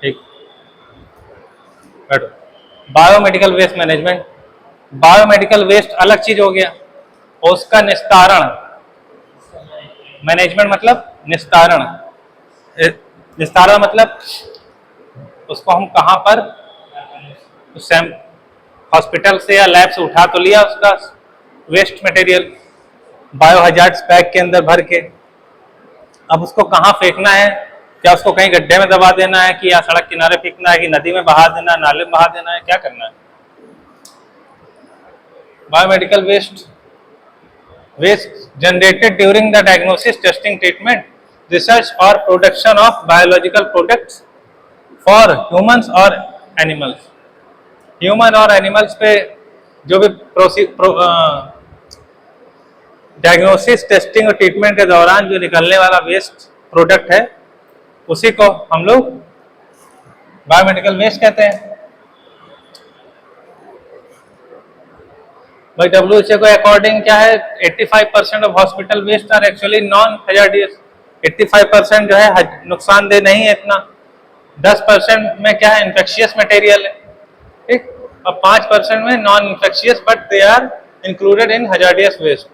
ठीक, बैठो। Biomedical waste management, biomedical waste अलग चीज हो गया और उसका निस्तारण, मैनेजमेंट मतलब निस्तारण। निस्तारण मतलब उसको हम कहाँ पर, उस हॉस्पिटल से या लैब से उठा तो लिया उसका waste material bio hazards bag के अंदर भर के, अब उसको कहाँ फेंकना है, क्या उसको कहीं गड्ढे में दबा देना है कि या सड़क किनारे फेंकना है कि नदी में बहा देना है, नाले में बहा देना है, क्या करना है। Biomedical waste, waste generated during the diagnosis, testing, treatment, research और production of biological products for humans और एनिमल्स। ह्यूमन और एनिमल्स पे जो भी डायग्नोसिस, टेस्टिंग और ट्रीटमेंट के दौरान जो निकलने वाला वेस्ट प्रोडक्ट है उसी को हम लोग बायोमेडिकल वेस्ट कहते हैं। भाई डब्ल्यूएचओ के अकॉर्डिंग क्या है, 85% of hospital waste are actually non hazardous. 85% जो है नुकसानदेह नहीं है इतना, 10% में क्या है इन्फेक्शियस मटेरियल है, ठीक, और 5% में non infectious but they are included in hazardous waste.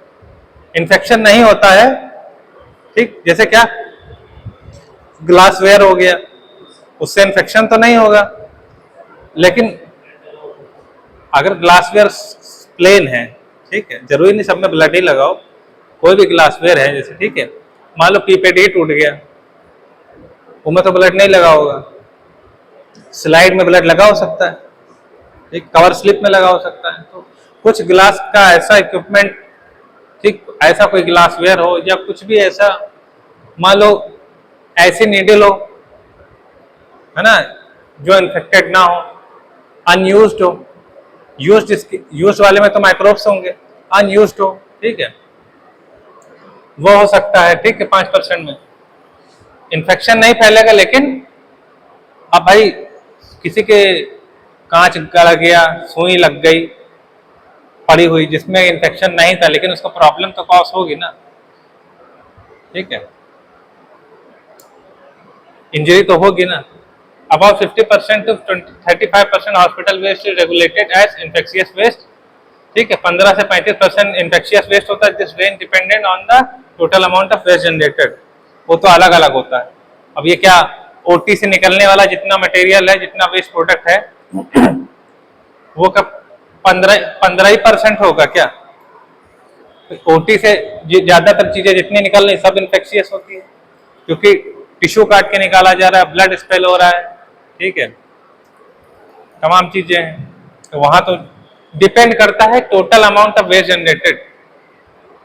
Infection नहीं होता है, ठीक, जैसे क्या ग्लासवेयर हो गया, उससे इन्फेक्शन तो नहीं होगा, लेकिन अगर ग्लासवेयर प्लेन है, ठीक है, जरूरी नहीं सब में ब्लड ही लगाओ, कोई भी ग्लासवेयर है जैसे, ठीक है, मान लो कीपैड ही टूट गया, उनमें तो ब्लड नहीं लगा होगा, स्लाइड में ब्लड लगा हो सकता है, ठीक, कवर स्लिप में लगा हो सकता है। तो कुछ ग्लास का ऐसा इक्विपमेंट, ठीक, ऐसा कोई ग्लासवेयर हो या कुछ भी ऐसा, मान लो ऐसी नीडल हो, है ना, जो इन्फेक्टेड ना हो, अनयूज्ड हो, यूज्ड वाले में तो माइक्रोब्स होंगे, अनयूज्ड हो, ठीक है, वो हो सकता है, ठीक है, 5% में इन्फेक्शन नहीं फैलेगा। लेकिन अब भाई किसी के कांच गड़ गया, सुई लग गई पड़ी हुई जिसमें इन्फेक्शन नहीं था, लेकिन उसको प्रॉब्लम तो कॉज होगी ना, ठीक है, इंजरी तो होगी ना। About 50% to 35% hospital waste is regulated as infectious waste, ठीक है, 15 से 35% इन्फेक्शियस वेस्ट होता है, this range dependent on the total amount of waste generated, वो तो अलग अलग होता है। अब ये क्या ओटी से निकलने वाला जितना मटेरियल है, जितना वेस्ट प्रोडक्ट है, वो कब 15% होगा क्या, ओटी से ज्यादातर चीजें जितनी निकल रही सब इन्फेक्शियस होती है, क्योंकि टिश्यू काट के निकाला जा रहा है, ब्लड स्पेल हो रहा है, ठीक है, तमाम चीजें हैं, तो वहां तो डिपेंड करता है total amount of waste generated.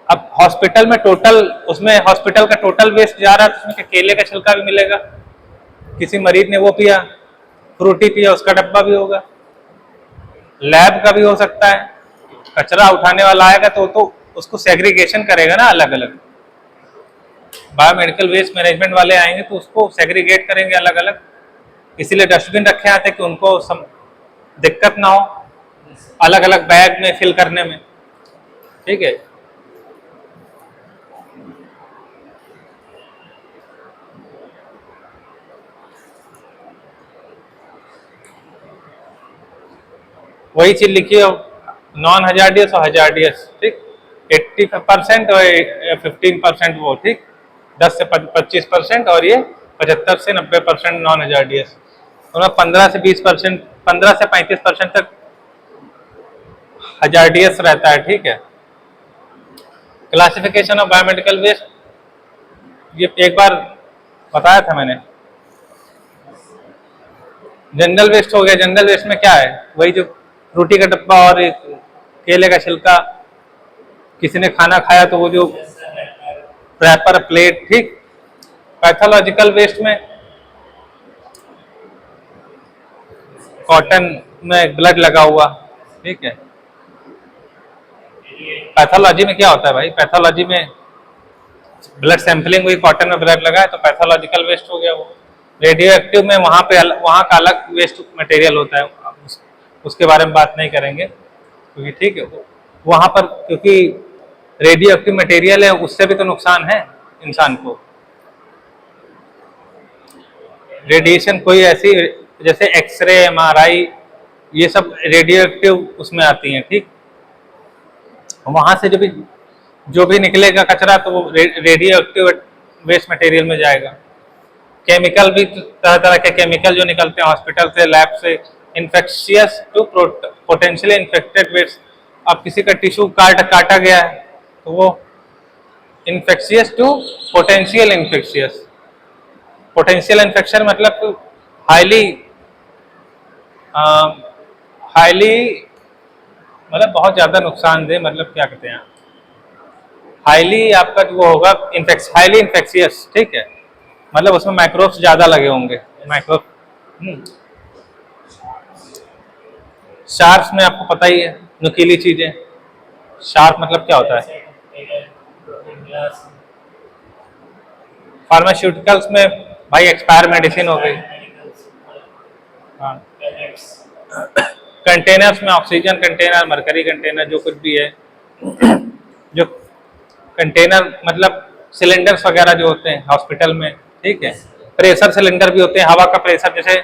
अब हॉस्पिटल में टोटल, उसमें हॉस्पिटल का टोटल वेस्ट जा रहा है, तो उसमें केले का छिलका भी मिलेगा, किसी मरीज ने वो पिया, फ्रूटी पिया, उसका डब्बा भी होगा, लैब का भी हो सकता है, कचरा उठाने वाला आएगा तो उसको सेग्रीगेशन करेगा ना अलग अलग, बायोमेडिकल वेस्ट मैनेजमेंट वाले आएंगे तो उसको सेग्रीगेट करेंगे अलग अलग, इसीलिए डस्टबिन रखे आते कि उनको दिक्कत ना हो अलग अलग बैग में फिल करने में, ठीक है। वही चीज लिखिए, नॉन हजार्डियस और हजार्डियस, ठीक, 80% और 15% वो, ठीक, 10 से 25% और ये 75 से 90% नॉन हजार्डियस, और 15 से 20%, 15 से 35% तक हजार्डियस रहता है, ठीक है। क्लासिफिकेशन ऑफ बायोमेडिकल वेस्ट, ये एक बार बताया था मैंने, जनरल वेस्ट हो गया। जनरल वेस्ट में क्या है, वही जो रोटी का डब्बा और केले का छिलका, किसी ने खाना खाया तो वो जो रैपर, प्लेट, ठीक। पैथोलॉजिकल वेस्ट में कॉटन में ब्लड लगा हुआ, ठीक है। पैथोलॉजी में क्या होता है भाई, पैथोलॉजी में ब्लड सैंपलिंग हुई, कॉटन में ब्लड लगा है तो पैथोलॉजिकल वेस्ट हो गया वो। रेडियो एक्टिव में वहाँ वहाँ का अलग वेस्ट मटेरियल होता है, उसके बारे में बात नहीं करेंगे क्योंकि, ठीक है, वहाँ पर क्योंकि रेडियो एक्टिव मटेरियल है, उससे भी तो नुकसान है इंसान को। रेडिएशन कोई ऐसी, जैसे एक्सरे, एमआरआई, ये सब रेडियो एक्टिव उसमें आती हैं, ठीक। वहां से जो भी निकलेगा कचरा तो वो रेडियो एक्टिव वेस्ट मटेरियल में जाएगा। केमिकल भी तरह तरह के केमिकल जो निकलते हैं हॉस्पिटल से, लैब से, infectious to potentially infected waste. अब किसी का टिश्यू काटा गया है तो वो infectious to potential infectious. Potential infection मतलब हाईली हाईली मतलब बहुत ज़्यादा नुकसानदेह, मतलब क्या कहते हैं, हाईली आपका जो वो होगा हाईली इन्फेक्शियस, ठीक है। मतलब उसमें माइक्रोब्स ज़्यादा लगे होंगे, माइक्रोब। शार्प्स में आपको पता ही है, नुकीली चीज़ें। शार्प मतलब क्या होता है? फार्मास्यूटिकल्स में भाई एक्सपायर मेडिसिन हो गई। हाँ, कंटेनर्स में ऑक्सीजन कंटेनर, मरकरी कंटेनर, जो कुछ भी है, जो कंटेनर मतलब सिलेंडर्स वगैरह जो होते हैं हॉस्पिटल में, ठीक है। प्रेशर सिलेंडर भी होते हैं, हवा का प्रेशर, जैसे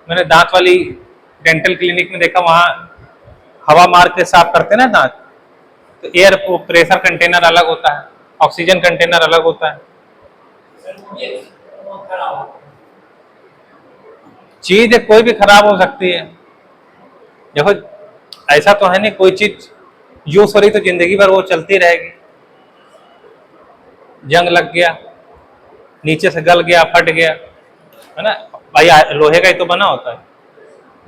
मैंने दांत वाली डेंटल क्लिनिक में देखा, वहाँ हवा मार के साफ करते हैं ना दांत, तो एयर प्रेशर कंटेनर अलग होता है, ऑक्सीजन कंटेनर अलग होता है। चीज कोई भी खराब हो सकती है। देखो ऐसा तो है नहीं कोई चीज यूज हो रही तो जिंदगी भर वो चलती रहेगी। जंग लग गया, नीचे से गल गया, फट गया, है ना भाई, लोहे का ही तो बना होता है,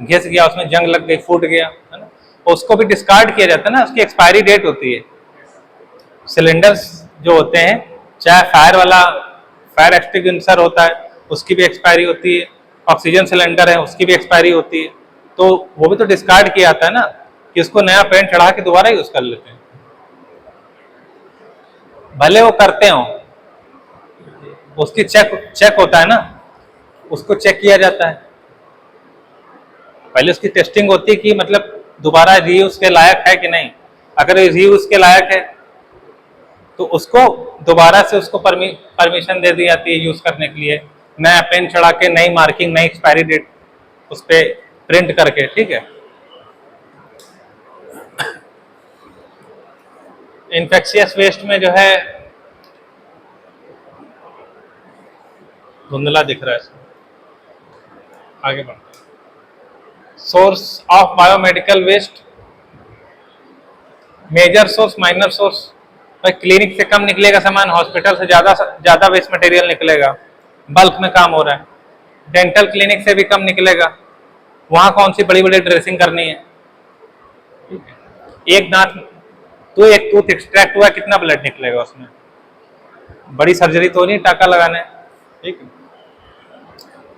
घिस गया, उसमें जंग लग गई, फूट गया, है ना, उसको भी डिस्कार्ड किया जाता है ना, उसकी एक्सपायरी डेट होती है। सिलेंडर्स जो होते हैं, चाहे फायर एक्सटिंग्विशर होता है उसकी भी एक्सपायरी होती है, ऑक्सीजन सिलेंडर है उसकी भी एक्सपायरी होती है, तो वो भी तो डिस्कार्ड किया जाता है ना, कि उसको नया पेंट चढ़ा के दोबारा यूज कर लेते हैं। भले वो करते हो, उसकी चेक होता है ना, उसको चेक किया जाता है, पहले उसकी टेस्टिंग होती है कि मतलब दोबारा रीयूज के लायक है कि नहीं। अगर रीयूज के लायक है तो उसको दोबारा से उसको परमिशन दे दी जाती है यूज करने के लिए, नया पेन चढ़ा के, नई मार्किंग, नई एक्सपायरी डेट उस पर प्रिंट करके, ठीक है। इन्फेक्शियस वेस्ट में जो है, धुंधला दिख रहा है, आगे बढ़ते हैं। Source of biomedical waste, major source, minor source. भाई क्लिनिक से कम निकलेगा सामान, हॉस्पिटल से ज्यादा वेस्ट मटेरियल निकलेगा, बल्क में काम हो रहा है। डेंटल क्लिनिक से भी कम निकलेगा, वहां कौन सी बड़ी बड़ी ड्रेसिंग करनी है, एक दांत तो एक टूथ एक्सट्रैक्ट हुआ, कितना ब्लड निकलेगा उसमें, बड़ी सर्जरी तो नहीं टाका लगाना है, ठीक है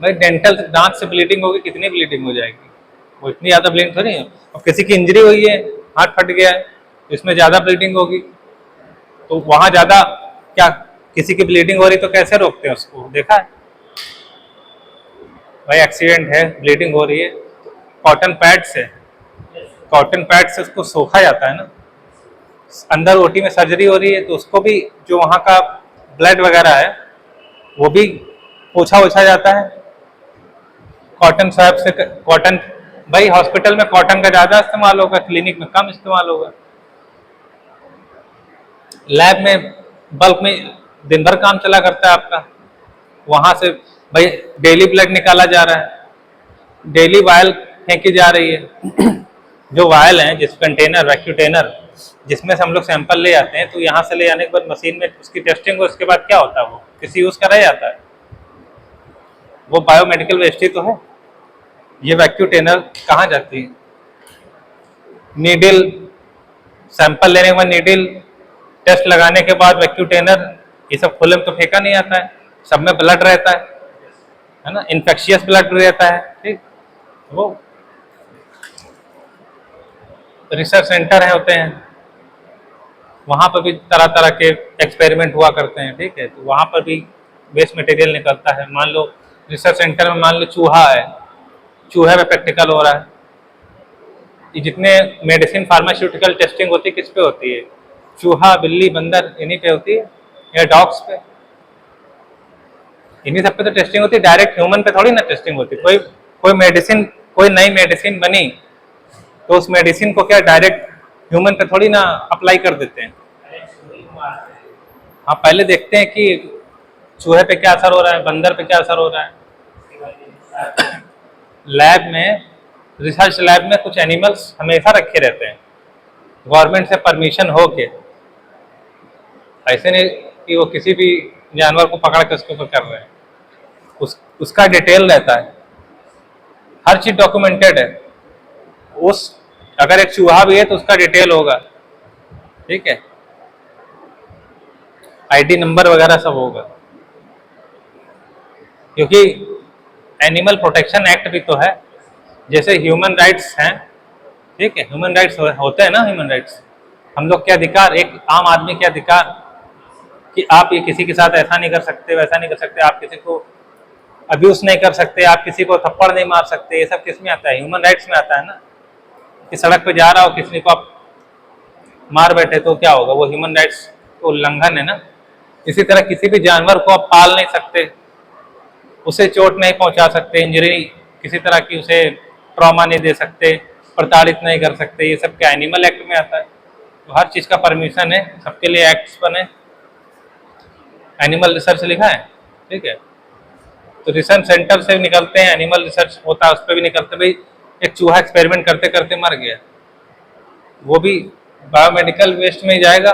भाई। डेंटल दांत से ब्लीडिंग होगी, कितनी ब्लीडिंग हो जाएगी, वो इतनी ज़्यादा ब्लीडिंग तो नहीं है। और किसी की इंजरी हुई है, हाथ फट गया है, इसमें ज़्यादा ब्लीडिंग होगी, तो वहाँ ज़्यादा क्या, किसी की ब्लीडिंग हो रही तो कैसे रोकते हैं उसको, देखा है भाई, एक्सीडेंट है, ब्लीडिंग हो रही है, कॉटन पैड से उसको सोखा जाता है ना। अंदर ओटी में सर्जरी हो रही है तो उसको भी जो वहाँ का ब्लड वगैरह है वो भी पोछा जाता है कॉटन स्वैप से। कॉटन भाई हॉस्पिटल में कॉटन का ज़्यादा इस्तेमाल होगा, क्लिनिक में कम इस्तेमाल होगा। लैब में बल्क में दिन भर काम चला करता है आपका, वहाँ से भाई डेली ब्लड निकाला जा रहा है, डेली वायल फेंकी जा रही है। जो वायल हैं, जिस कंटेनर, वैक्यूटेनर, जिसमें से हम लोग सैंपल ले आते हैं, तो यहाँ से ले आने के बाद मशीन में उसकी टेस्टिंग हो, उसके बाद क्या होता है, वो किसी यूज़ का रह जाता है, वो बायोमेडिकल वेस्ट ही तो है। ये वैक्यूटेनर कहाँ जाती है, नीडल, सैंपल लेने के बाद नीडल, टेस्ट लगाने के बाद वैक्यूटेनर, ये सब खुले में तो फेंका नहीं आता है, सब में ब्लड रहता है ना, इन्फेक्शियस ब्लड रहता है, ठीक। वो रिसर्च सेंटर है होते हैं, वहाँ पर भी तरह तरह के एक्सपेरिमेंट हुआ करते हैं, ठीक है, तो वहाँ पर भी वेस्ट मटेरियल निकलता है। मान लो रिसर्च सेंटर में मान लो चूहा है, चूहे पे प्रैक्टिकल हो रहा है, ये जितने मेडिसिन फार्मास्यूटिकल टेस्टिंग होती है किस पे होती है, चूहा, बिल्ली, बंदर, इन्हीं पे होती है, या डॉग्स पे। इन्हीं सब पे तो टेस्टिंग होती है, डायरेक्ट ह्यूमन पे थोड़ी ना टेस्टिंग होती। कोई कोई मेडिसिन, कोई नई मेडिसिन बनी तो उस मेडिसिन को क्या डायरेक्ट ह्यूमन पे थोड़ी ना अप्लाई कर देते हैं। हाँ, पहले देखते हैं कि चूहे पे क्या असर हो रहा है, बंदर पे क्या असर हो रहा है। लैब में, रिसर्च लैब में कुछ एनिमल्स हमेशा रखे रहते हैं गवर्नमेंट से परमिशन हो के। ऐसे नहीं कि वो किसी भी जानवर को पकड़ के उसके ऊपर कर रहे हैं। उसका डिटेल रहता है, हर चीज डॉक्यूमेंटेड है। उस अगर एक चूहा भी है तो उसका डिटेल होगा, ठीक है, आईडी नंबर वगैरह सब होगा। क्योंकि एनिमल प्रोटेक्शन एक्ट भी तो है, जैसे ह्यूमन राइट्स हैं, ठीक है, ह्यूमन राइट्स होते हैं ना, ह्यूमन राइट्स हम लोग के अधिकार, एक आम आदमी के अधिकार कि आप ये किसी के साथ ऐसा नहीं कर सकते, वैसा नहीं कर सकते, आप किसी को अब्यूज नहीं कर सकते, आप किसी को थप्पड़ नहीं मार सकते, ये सब किस में आता है? ह्यूमन राइट्स में आता है ना। कि सड़क पे जा रहा हो, किसी को आप मार बैठे तो क्या होगा? वो ह्यूमन राइट्स उल्लंघन है ना। इसी तरह किसी भी जानवर को आप पाल नहीं सकते, उसे चोट नहीं पहुंचा सकते, इंजरी किसी तरह की उसे ट्रॉमा नहीं दे सकते, प्रताड़ित नहीं कर सकते, ये सब क्या एनिमल एक्ट में आता है। तो हर चीज़ का परमिशन है, सबके लिए एक्ट्स बने। एनिमल रिसर्च लिखा है, ठीक है, तो रिसर्च सेंटर से निकलते हैं, एनिमल रिसर्च होता है उस पर भी निकलते। भाई एक चूहा एक्सपेरिमेंट करते करते मर गया, वो भी बायोमेडिकल वेस्ट में ही जाएगा।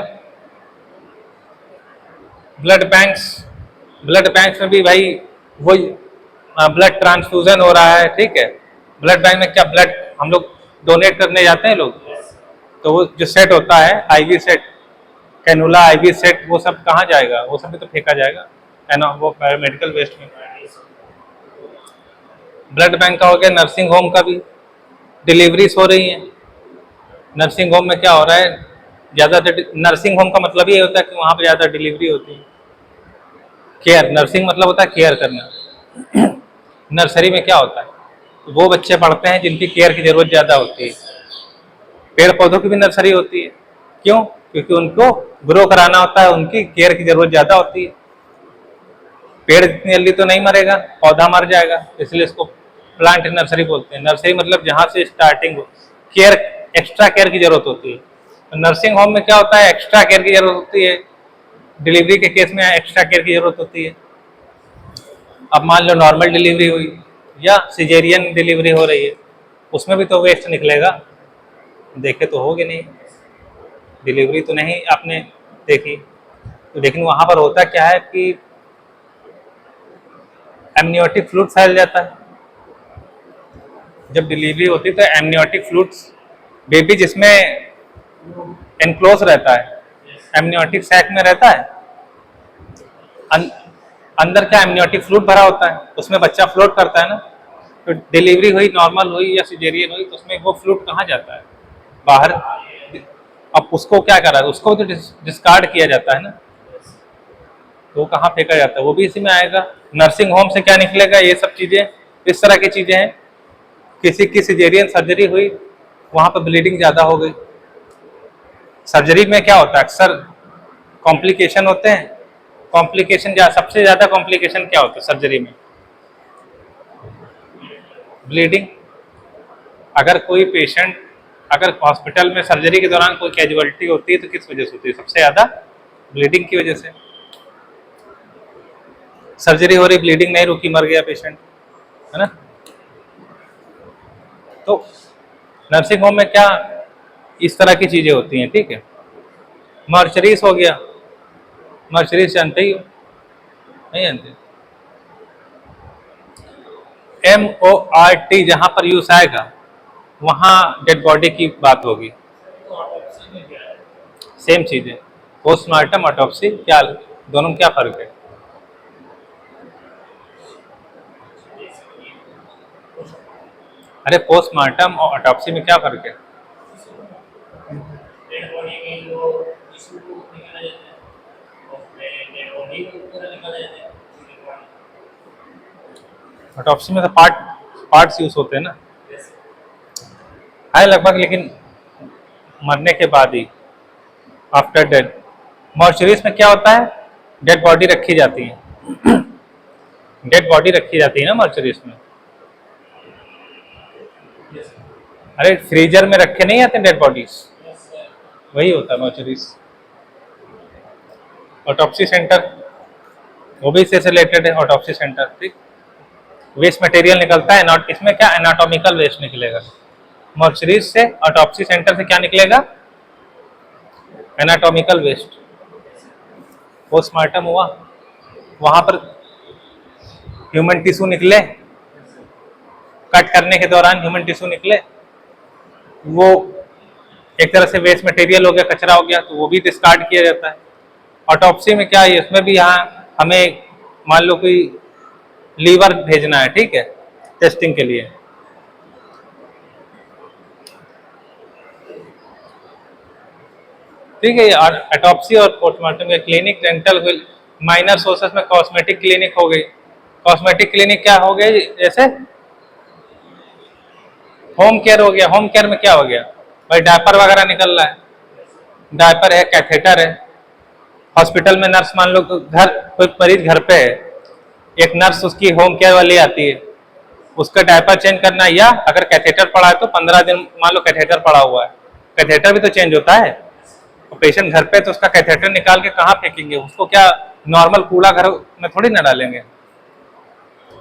ब्लड बैंक्स में भी भाई वही ब्लड ट्रांसफ्यूजन हो रहा है, ठीक है। ब्लड बैंक में क्या ब्लड हम लोग डोनेट करने जाते हैं लोग, तो वो जो सेट होता है IV set, cannula IV set, वो सब कहाँ जाएगा? वो सब भी तो फेंका जाएगा है ना, वो बायोमेडिकल वेस्ट में। ब्लड बैंक का हो गया, नर्सिंग होम का भी डिलीवरीज हो रही हैं। नर्सिंग होम में क्या हो रहा है? ज़्यादा नर्सिंग होम का मतलब ये होता है कि वहाँ पे ज़्यादा डिलीवरी होती है। केयर, नर्सिंग मतलब होता है केयर करना। नर्सरी में क्या होता है? वो बच्चे पढ़ते हैं जिनकी केयर की जरूरत ज़्यादा होती है। पेड़ पौधों की भी नर्सरी होती है, क्यों? क्योंकि उनको ग्रो कराना होता है, उनकी केयर की जरूरत ज़्यादा होती है। पेड़ इतनी जल्दी तो नहीं मरेगा, पौधा मर जाएगा, इसलिए इसको प्लांट नर्सरी बोलते हैं। नर्सरी मतलब जहाँ से स्टार्टिंग केयर, एक्स्ट्रा केयर की जरूरत होती है। तो नर्सिंग होम में क्या होता है? एक्स्ट्रा केयर की जरूरत होती है, डिलीवरी के केस में एक्स्ट्रा केयर की जरूरत होती है। अब मान लो नॉर्मल डिलीवरी हुई या सिजेरियन डिलीवरी हो रही है, उसमें भी तो वेस्ट निकलेगा, देखे तो होगे नहीं, डिलीवरी तो नहीं आपने देखी। तो लेकिन वहाँ पर होता क्या है कि एमनियोटिक फ्लूइड फैल जाता है। जब डिलीवरी होती है तो एमनियोटिक फ्लूइड्स, बेबी जिसमें एनक्लोज रहता है, एमनियोटिक सैक में रहता है, अंदर क्या एमनियोटिक फ्लूइड भरा होता है, उसमें बच्चा फ्लोट करता है ना। तो डिलीवरी हुई, नॉर्मल हुई या सिजेरियन हुई, तो उसमें वो फ्लूइड कहाँ जाता है? बाहर। अब उसको क्या करा है? उसको तो डिस्कार्ड किया जाता है ना, तो वो कहाँ फेंका जाता है? वो भी इसी में आएगा। नर्सिंग होम से क्या निकलेगा? ये सब चीज़ें, इस तरह की चीज़ें हैं। किसी की सिजेरियन सर्जरी हुई, वहाँ पर ब्लीडिंग ज़्यादा हो गई। सर्जरी में क्या होता है? अक्सर कॉम्प्लिकेशन होते हैं। कॉम्प्लिकेशन सबसे ज़्यादा कॉम्प्लिकेशन क्या होता है सर्जरी में? ब्लीडिंग। अगर कोई पेशेंट, अगर हॉस्पिटल में सर्जरी के दौरान कोई कैजुअलिटी होती है तो किस वजह से होती है? सबसे ज़्यादा ब्लीडिंग की वजह से। सर्जरी हो रही, ब्लीडिंग नहीं रुकी, मर गया पेशेंट, है ना। तो नर्सिंग होम में क्या इस तरह की चीज़ें होती हैं, ठीक है। मर्चरीज हो गया, मर्चरीज जानते ही हो, नहीं जानते? MORT जहाँ पर यूज आएगा वहाँ डेड बॉडी की बात होगी। सेम चीज़ है, पोस्टमार्टम ऑटोप्सी, क्या दोनों में क्या फर्क है? अरे पोस्टमार्टम और ऑटोप्सी में क्या फर्क है? ऑटोप्सी में तो पार्ट्स यूज होते हैं ना, है लगभग, लेकिन मरने के बाद ही, आफ्टर डेथ। मॉर्चरीज में क्या होता है? डेड बॉडी रखी जाती है। डेड बॉडी रखी जाती है ना मॉर्चरीज में। अरे फ्रीजर में रखे नहीं आते डेड बॉडीज, वही होता है मॉर्चरीज। ऑटोप्सी सेंटर वो भी इससे रिलेटेड है, ऑटोप्सी सेंटर, ठीक। वेस्ट मटेरियल निकलता है, नॉट इसमें क्या एनाटॉमिकल वेस्ट निकलेगा, मॉर्चरीज से ऑटोप्सी सेंटर से क्या निकलेगा, एनाटॉमिकल वेस्ट। पोस्टमार्टम हुआ, वहां पर ह्यूमन टिश्यू निकले, कट करने के दौरान ह्यूमन टिश्यू निकले, वो एक तरह से वेस्ट मटेरियल हो गया, कचरा हो गया, तो वो भी डिस्कार्ड किया जाता है। ऑटोप्सी में क्या है, इसमें भी यहाँ हमें मान लो कोई लीवर भेजना है, ठीक है, टेस्टिंग के लिए, ठीक है। और ऑटोप्सी और पोस्टमार्टम के क्लिनिक, डेंटल, माइनर सोर्सेस में कॉस्मेटिक क्लिनिक हो गई। कॉस्मेटिक क्लिनिक क्या हो गई, जैसे होम केयर हो गया। होम केयर में क्या हो गया भाई, डायपर वगैरह निकल रहा है, डायपर है, कैथेटर है। हॉस्पिटल में नर्स मान लो घर, कोई मरीज घर पे है, एक नर्स उसकी होम केयर वाली आती है, उसका डायपर चेंज करना, या अगर कैथेटर पड़ा है तो 15 दिन मान लो कैथेटर पड़ा हुआ है, कैथेटर भी तो चेंज होता है। तो पेशेंट घर पे तो उसका कैथेटर निकाल के कहाँ फेंकेंगे, उसको क्या नॉर्मल कूड़ा घर में थोड़ी ना डालेंगे,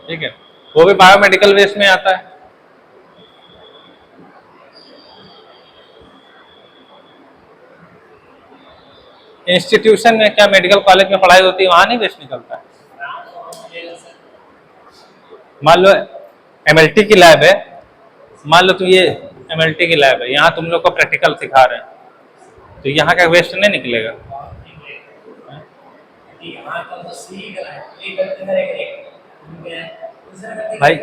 ठीक है, वो भी बायोमेडिकल वेस्ट में आता है। इंस्टीट्यूशन में क्या, मेडिकल कॉलेज में पढ़ाई होती है, वहां नहीं वेस्ट निकलता है। मान लो एमएलटी की लैब है, मान लो तो ये एमएलटी की लैब है, यहाँ तुम लोग को प्रैक्टिकल सिखा रहे हैं, तो यहाँ का वेस्ट नहीं निकलेगा। भाई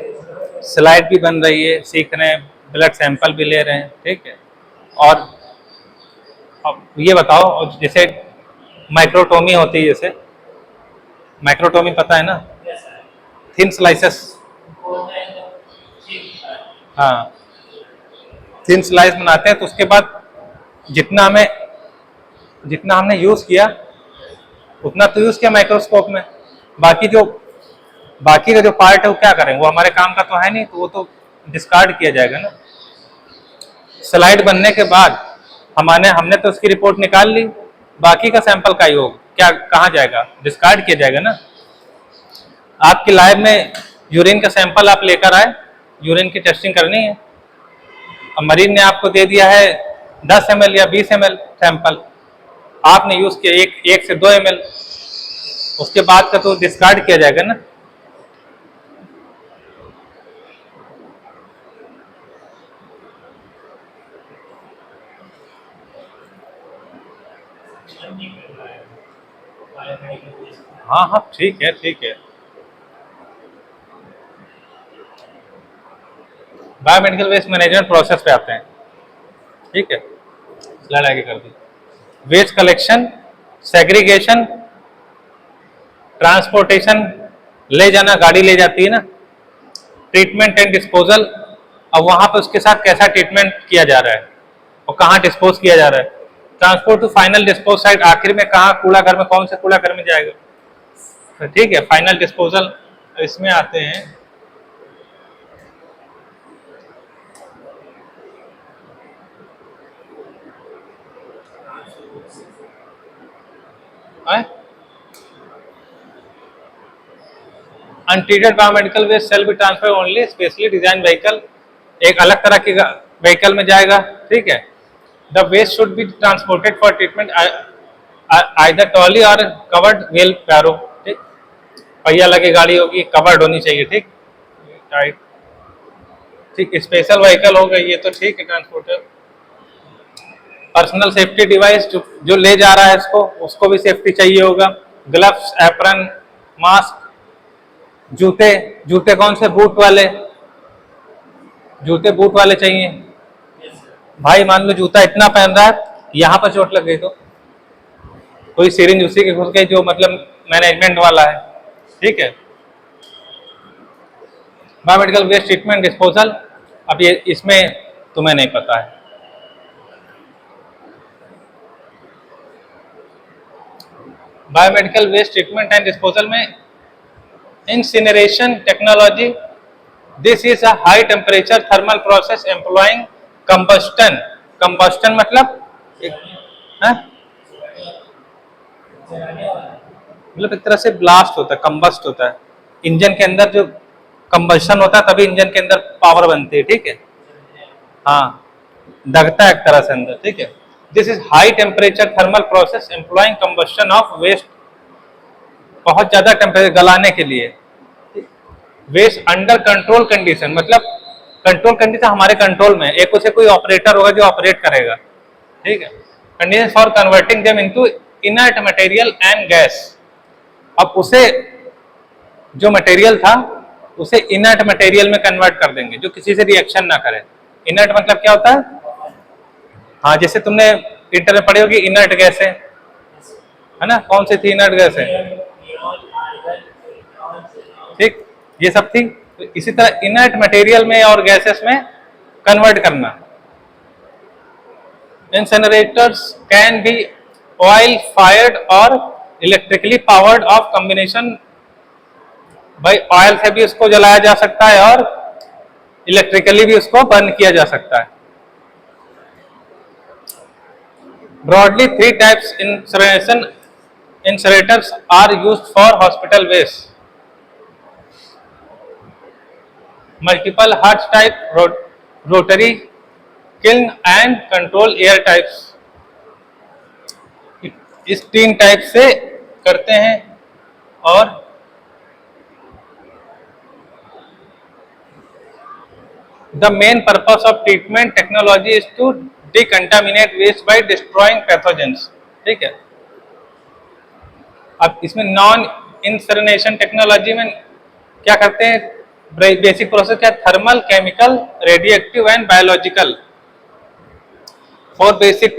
स्लाइड भी बन रही है, सीख रहे हैं, ब्लड सैंपल भी ले रहे हैं, ठीक है। और अब ये बताओ, और जैसे माइक्रोटोमी होती है, जैसे माइक्रोटोमी पता है ना, थिन स्लाइसेस, हाँ, थिन स्लाइस बनाते हैं, तो उसके बाद जितना हमें जितना हमने यूज किया उतना तो यूज किया माइक्रोस्कोप में, बाकी जो बाकी का जो पार्ट है वो क्या करेंगे, वो हमारे काम का तो है नहीं, तो वो तो डिस्कार्ड किया जाएगा ना। स्लाइड बनने के बाद हमने तो उसकी रिपोर्ट निकाल ली, बाकी का सैंपल का योग क्या कहाँ जाएगा, डिस्कार्ड किया जाएगा ना। आपकी लैब में यूरिन का सैंपल आप लेकर आए, यूरिन की टेस्टिंग करनी है, अब मरीज ने आपको दे दिया है 10 ml या 20 ml सैंपल, आपने यूज किया एक से 2 ml, उसके बाद का तो डिस्कार्ड किया जाएगा ना। हाँ हाँ, ठीक है, ठीक है। बायोमेडिकल वेस्ट मैनेजमेंट प्रोसेस पे आते हैं, ठीक है, स्लाइड आगे कर दी। वेस्ट कलेक्शन, सेग्रीगेशन, ट्रांसपोर्टेशन, ले जाना, गाड़ी ले जाती है ना, ट्रीटमेंट एंड डिस्पोजल, अब वहां पे उसके साथ कैसा ट्रीटमेंट किया जा रहा है और कहाँ डिस्पोज किया जा रहा है। Transport to final dispose site, आखिर में कहाँ कूड़ा घर में, कौन से कूड़ा घर में जाएगा, तो ठीक है, फाइनल डिस्पोजल इसमें आते हैं। Untreated biomedical waste shall be transfer only specially design vehicle, एक अलग तरह की व्हीकल में जाएगा, ठीक है। The waste should be transported for treatment either trolley और कवर्ड व्हील पैरो, ठीक, पहिया लगी गाड़ी होगी, कवर्ड होनी चाहिए, ठीक, राइट, ठीक। स्पेशल व्हीकल हो गई ये तो ठीक है, ट्रांसपोर्टर। पर्सनल सेफ्टी डिवाइस, जो ले जा रहा है इसको, उसको भी सेफ्टी चाहिए होगा, ग्लव्स, एप्रन, मास्क, जूते, जूते कौन से, बूट वाले, जूते बूट वाले चाहिए। भाई मान लो जूता इतना पहन रहा है, यहाँ पर चोट लग गई तो कोई सिरिंज उसी के घुस गई, जो मतलब मैनेजमेंट वाला है, ठीक है। बायोमेडिकल वेस्ट ट्रीटमेंट डिस्पोजल, अब ये इसमें तुम्हें नहीं पता है। Biomedical waste treatment and disposal में Incineration technology. This is a high temperature thermal process employing combustion. Combustion मतलब मतलब एक तरह से ब्लास्ट होता है, कंबस्ट होता है इंजन के अंदर, जो कंबशन होता है तभी इंजन के अंदर पावर बनती है, ठीक है। हाँ, दगता है एक तरह से अंदर, ठीक है। This is high temperature thermal process employing combustion of waste, बहुत ज्यादा टेम्परेचर गलाने के लिए। वेस्ट अंडर कंट्रोल कंडीशन मतलब कंट्रोल कंडीशन हमारे कंट्रोल में, एक उसे कोई ऑपरेटर होगा जो ऑपरेट करेगा, ठीक है। Condition for converting them into inert material and gas. अब उसे जो मटेरियल था उसे इनर्ट मटेरियल में कन्वर्ट कर देंगे जो किसी से रिएक्शन ना करे। इनर्ट मतलब क्या होता है? हाँ, जैसे तुमने इंटर में पढ़ी होगी इनर्ट गैस है ना, कौन सी थी इनर्ट गैस है, ठीक, ये सब थी। तो इसी तरह इनर्ट मटेरियल में और गैसेस में कन्वर्ट करना। Incinerators can be oil fired और इलेक्ट्रिकली पावर्ड ऑफ कॉम्बिनेशन। भाई ऑयल से भी उसको जलाया जा सकता है और इलेक्ट्रिकली भी उसको बर्न किया जा सकता है। Broadly 3 types incinerators are used for hospital waste. Multiple hearth type, rotary kiln and control air types. इस 3 टाइप से करते हैं। और the main purpose of treatment technology is to decontaminate waste by destroying pathogens, ठीक है। अब इसमें non incineration technology में क्या करते हैं? बेसिक प्रोसेस क्या? Thermal, chemical, radio active and biological. 4 basic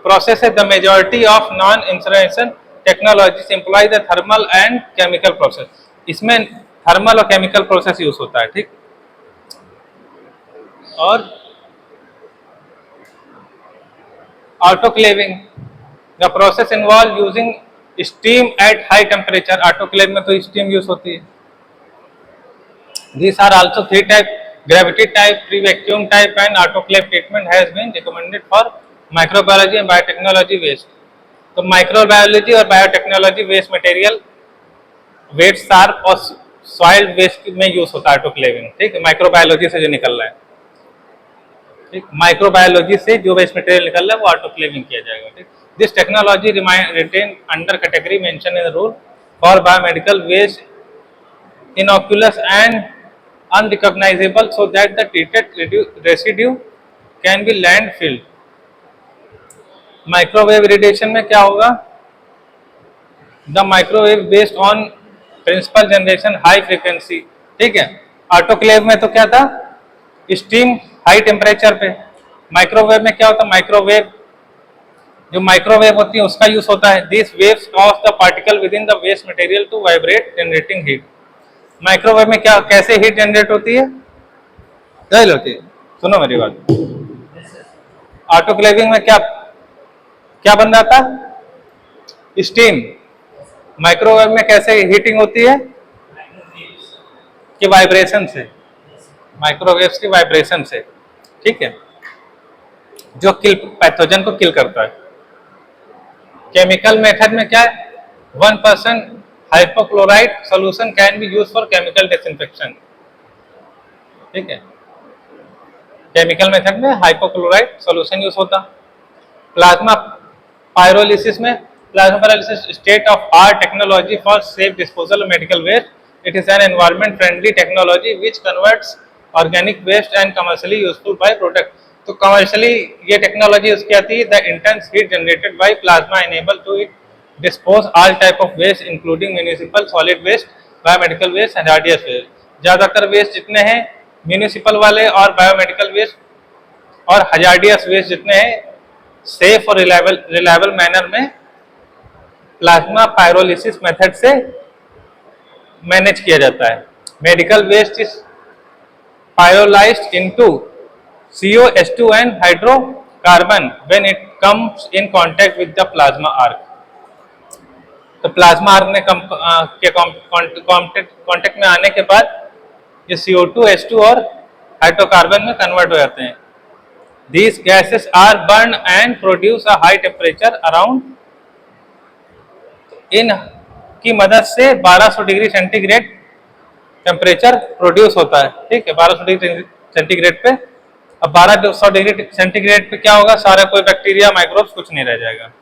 process the majority of non-incineration technologies employ the thermal and chemical process. इसमें थर्मल और केमिकल प्रोसेस यूज होता है, ठीक। और autoclaving, the process involve using steam at high temperature. Autoclave में तो steam use होती है। These are also 3 type: gravity type, free vacuum type and autoclave treatment has been recommended for microbiology and biotechnology waste. तो microbiology और biotechnology waste material, wet sharp और soil waste में use होता है autoclaving, ठीक है। माइक्रोबायोलॉजी से जो निकल रहा है, ठीक, माइक्रोबायोलॉजी से जो वेस्ट मटेरियल निकल रहा है वो ऑटोक्लेविंग किया जाएगा, ठीक। This technology retain under category mention in the rule for biomedical waste innocuous and unrecognizable so that the treated residue can be landfilled. Microwave radiation में क्या होगा? The microwave based on principle generation high frequency, ठीक है। Autoclave में तो क्या था? Steam high temperature पे। माइक्रोवेव में क्या होता है? माइक्रोवेव, जो माइक्रोवेव होती है उसका यूज होता है। This waves cause the particle within the waste material to vibrate generating heat. Microwave में क्या, कैसे हीट जनरेट होती है? कैसे होती है? सुनो मेरी बात। ऑटोक्लेविंग में क्या क्या बन रहा था? स्टीम। माइक्रोवेव में कैसे हीटिंग होती है? कि वाइब्रेशन से, माइक्रोवेव्स की वाइब्रेशन से, ठीक है, जो किल पैथोजन को किल करता है। केमिकल मेथड में क्या है? 1% hypochlorite solution can be use for chemical disinfection, ठीक है। केमिकल मेथड में हाइपोक्लोराइड सॉल्यूशन यूज होता। प्लाज्मा पायरोलिसिस में, plasma pyrolysis state of art technology for safe disposal of medical waste. It is an environment friendly technology which converts organic waste and commercially useful by product. तो commercially ये technology उसकी आती है। The intense heat generated by plasma enable to it dispose all type of waste including municipal solid waste, biomedical waste and hazardous waste. ज्यादातर waste जितने हैं municipal वाले और बायोमेडिकल वेस्ट और हजार्डियस वेस्ट जितने हैं सेफ और रिलायबल मैनर में प्लाज्मा पायरोलिसिस मेथड से मैनेज किया जाता है। Medical waste is pyrolysed into CO2 and hydrocarbon when it comes in contact with the plasma arc. तो प्लाज्मा आर्गन के कांटेक्ट में आने के बाद ये CO2 H2 और हाइड्रोकार्बन में कन्वर्ट हो जाते हैं। These gases are burned and produce a high temperature around, इन की मदद से 1200 डिग्री सेंटीग्रेड टेम्परेचर प्रोड्यूस होता है। ठीक है, 1200 डिग्री सेंटीग्रेड पे। अब 1200 डिग्री सेंटीग्रेड पे क्या होगा, सारा कोई बैक्टीरिया माइक्रोब्स कुछ नहीं रह जाएगा।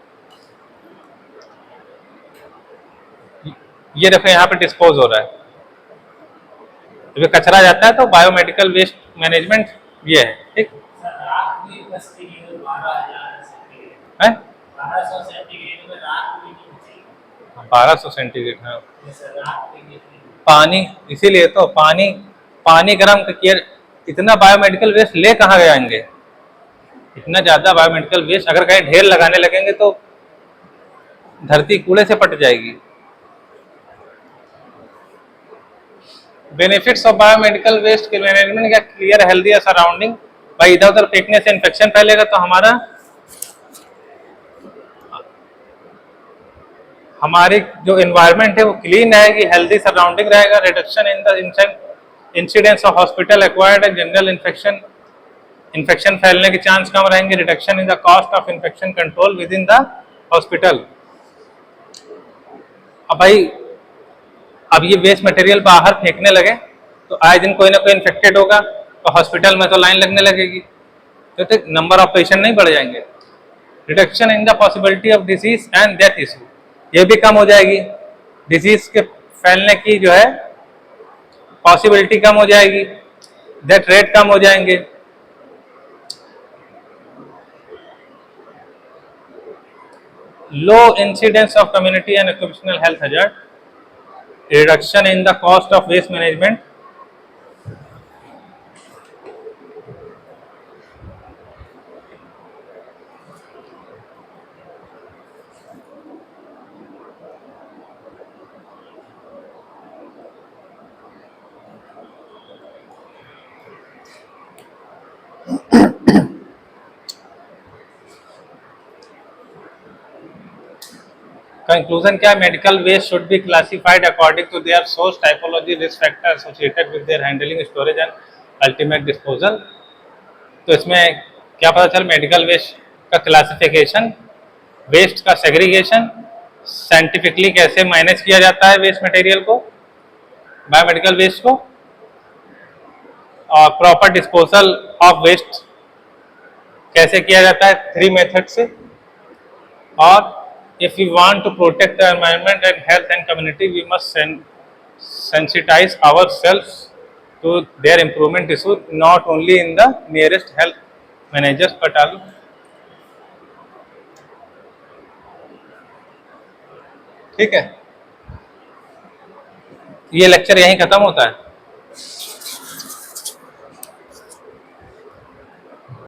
ये देखो यहाँ पे डिस्पोज हो रहा है, जब कचरा जाता है तो बायोमेडिकल वेस्ट मैनेजमेंट ये है। ठीक है, 1200 सेंटीग्रेड। हाँ, पानी, इसीलिए तो पानी गर्म किया, इतना बायोमेडिकल वेस्ट ले कहाँ जाएंगे? इतना ज्यादा बायोमेडिकल वेस्ट अगर कहीं ढेर लगाने लगेंगे तो धरती कूड़े से पट जाएगी। बेनिफिट्स ऑफ बायोमेडिकल वेस्ट के मैनेजमेंट का क्लियर हेल्दी सराउंडिंग। भाई इधर उधर फेंकने से इन्फेक्शन फैलेगा तो हमारी जो एनवायरनमेंट है वो क्लीन रहेगी, हेल्दी सराउंडिंग रहेगा। Reduction in the incidence of hospital acquired and general infection फैलने के चांस कम रहेंगे। Reduction in the cost of infection control with in the hospital. अब भाई अब ये वेस्ट मटेरियल बाहर फेंकने लगे तो आए दिन कोई ना कोई इन्फेक्टेड होगा, तो हॉस्पिटल में तो लाइन लगने लगेगी, तो नंबर ऑफ पेशेंट नहीं बढ़ जाएंगे। Reduction in the possibility of disease and death issue, ये भी कम हो जाएगी। डिजीज के फैलने की जो है पॉसिबिलिटी कम हो जाएगी, डेथ रेट कम हो जाएंगे। Low incidence of community and occupational health hazard, reduction in the cost of waste management, conclusion क्या है? Medical waste should be classified according to their source, typology, risk factor associated with their handling, storage and ultimate disposal. तो इसमें क्या पता चल, medical waste का classification, waste का segregation, scientifically कैसे मैनेज किया जाता है वेस्ट मटेरियल को, बायोमेडिकल वेस्ट को, और प्रॉपर डिस्पोजल ऑफ वेस्ट कैसे किया जाता है 3 मेथड से। और if we want to protect the environment and health and community, we must sensitize ourselves to their improvement issue, not only in the nearest health managers but also। ठीक है, ये lecture यहीं खत्म होता है।